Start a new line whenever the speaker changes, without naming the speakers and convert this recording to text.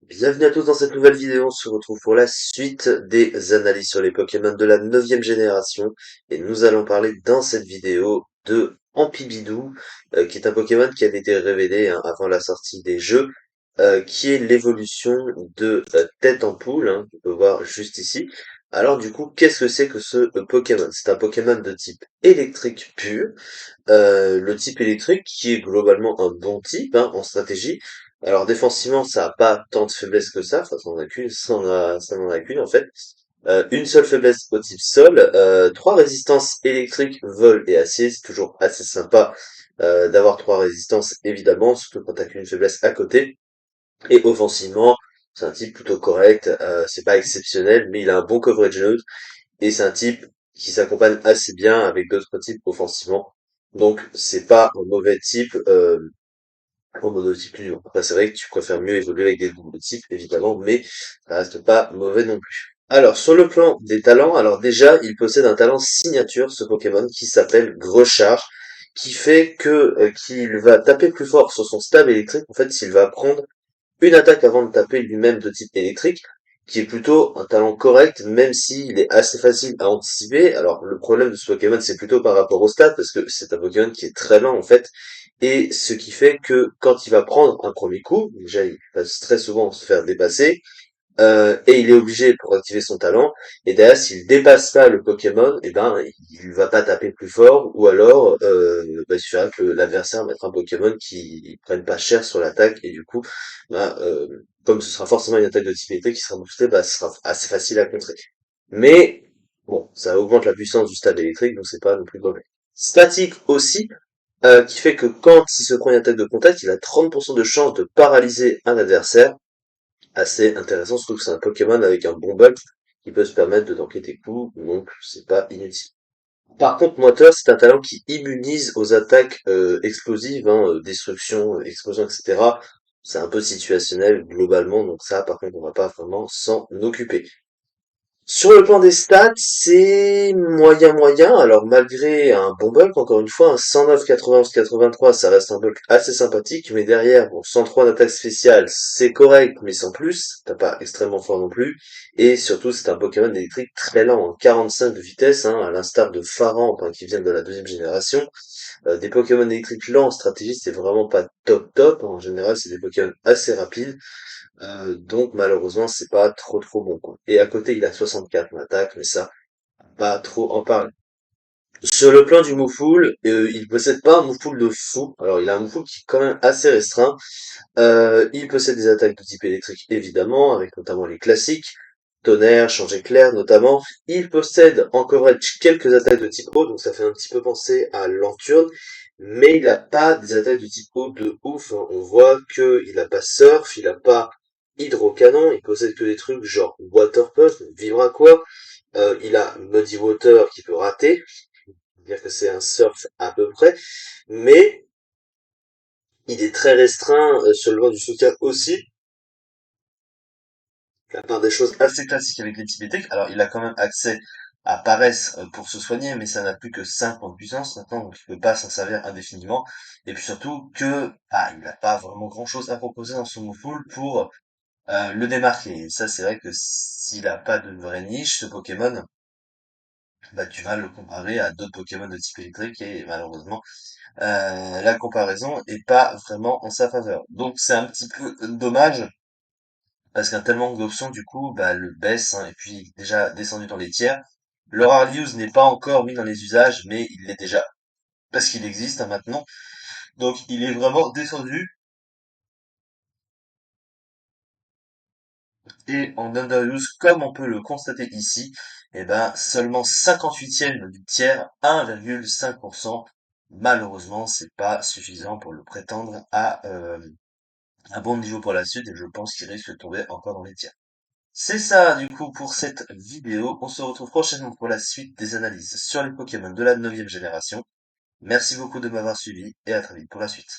Bienvenue à tous dans cette nouvelle vidéo. On se retrouve pour la suite des analyses sur les Pokémon de la 9e génération. Et nous allons parler dans cette vidéo de Ampibidou, qui est un Pokémon qui avait été révélé avant la sortie des jeux, qui est l'évolution de Tête Ampoule, qu'on peut voir juste ici. Alors du coup, qu'est-ce que c'est que ce Pokémon? C'est un Pokémon de type électrique pur, le type électrique qui est globalement un bon type en stratégie. Alors défensivement, ça a pas tant de faiblesses que ça, enfin ça n'en a qu'une en fait. Une seule faiblesse au type sol, trois résistances électriques, vol et acier, c'est toujours assez sympa d'avoir trois résistances évidemment, surtout quand t'as qu'une faiblesse à côté. Et offensivement, c'est un type plutôt correct, c'est pas exceptionnel, mais il a un bon coverage neutre, et c'est un type qui s'accompagne assez bien avec d'autres types offensivement. Donc c'est pas un mauvais type en monotype union. Après c'est vrai que tu préfères mieux évoluer avec des doubles types évidemment, mais ça reste pas mauvais non plus. Alors sur le plan des talents, alors déjà il possède un talent signature ce Pokémon qui s'appelle Grechard, qui fait que qu'il va taper plus fort sur son stab électrique. En fait, s'il va prendre une attaque avant de taper lui-même de type électrique, qui est plutôt un talent correct, même s'il est assez facile à anticiper. Alors, le problème de ce Pokémon, c'est plutôt par rapport au stats, parce que c'est un Pokémon qui est très lent, en fait, et ce qui fait que quand il va prendre un premier coup, déjà, il va très souvent se faire dépasser, et il est obligé pour activer son talent. Et derrière, s'il dépasse pas le Pokémon, et ben il va pas taper plus fort, ou alors il suffira que l'adversaire mette un Pokémon qui prenne pas cher sur l'attaque, et du coup, comme ce sera forcément une attaque de type électrique qui sera boostée, ce sera assez facile à contrer. Mais bon, ça augmente la puissance du stade électrique, donc c'est pas non plus mauvais. Statique aussi, qui fait que quand il se prend une attaque de contact, il a 30% de chance de paralyser un adversaire, assez intéressant, surtout que c'est un Pokémon avec un bon bug qui peut se permettre de tanker tes coups, donc c'est pas inutile. Par contre, Moteur, c'est un talent qui immunise aux attaques explosives, destruction, explosion, etc. C'est un peu situationnel globalement, donc ça, par contre, on va pas vraiment s'en occuper. Sur le plan des stats, c'est moyen moyen. Alors malgré un bon bulk, encore une fois, un 109, 91, 83, ça reste un bulk assez sympathique. Mais derrière, bon, 103 d'attaque spéciale, c'est correct, mais sans plus. T'as pas extrêmement fort non plus. Et surtout, c'est un Pokémon électrique très lent, 45 de vitesse, à l'instar de Farramp, qui vient de la 2e génération. Des Pokémon électriques lents en stratégie, c'est vraiment pas top top. En général, c'est des Pokémon assez rapides. Donc malheureusement, c'est pas trop bon, quoi. Et à côté, il a 64 en attaque, mais ça, pas trop en parler. Sur le plan du Moufoul, il possède pas un Moufoul de fou. Alors il a un Moufoul qui est quand même assez restreint. Il possède des attaques de type électrique, évidemment, avec notamment les classiques. Tonnerre, Change éclair notamment. Il possède en coverage quelques attaques de type eau, donc ça fait un petit peu penser à Lanturne. Mais il a pas des attaques de type eau de ouf, On voit que il a pas Surf, il a pas Hydrocanon, il possède que des trucs genre Water Pulse, Vibraqua. Il a Muddy Water qui peut rater, dire que c'est un Surf à peu près. Mais il est très restreint sur le plan du soutien aussi, à part des choses assez classiques avec les Tibétaques. Alors, il a quand même accès à Paresse pour se soigner, mais ça n'a plus que 5 points de puissance maintenant, donc il peut pas s'en servir indéfiniment. Et puis surtout que, il n'a pas vraiment grand chose à proposer dans son move pour le démarquer. Et ça, c'est vrai que s'il a pas de vraie niche, ce Pokémon, tu vas le comparer à d'autres Pokémon de type électrique et malheureusement, la comparaison est pas vraiment en sa faveur. Donc c'est un petit peu dommage parce qu'un tel manque d'options, du coup, le baisse, et puis déjà descendu dans les tiers. Le rare use n'est pas encore mis dans les usages, mais il l'est déjà, parce qu'il existe maintenant. Donc il est vraiment descendu, et en underuse, comme on peut le constater ici, seulement 58e du tiers, 1,5%. Malheureusement, c'est pas suffisant pour le prétendre à un bon niveau pour la suite, et je pense qu'il risque de tomber encore dans les tiers. C'est ça, du coup, pour cette vidéo. On se retrouve prochainement pour la suite des analyses sur les Pokémon de la 9e génération. Merci beaucoup de m'avoir suivi et à très vite pour la suite.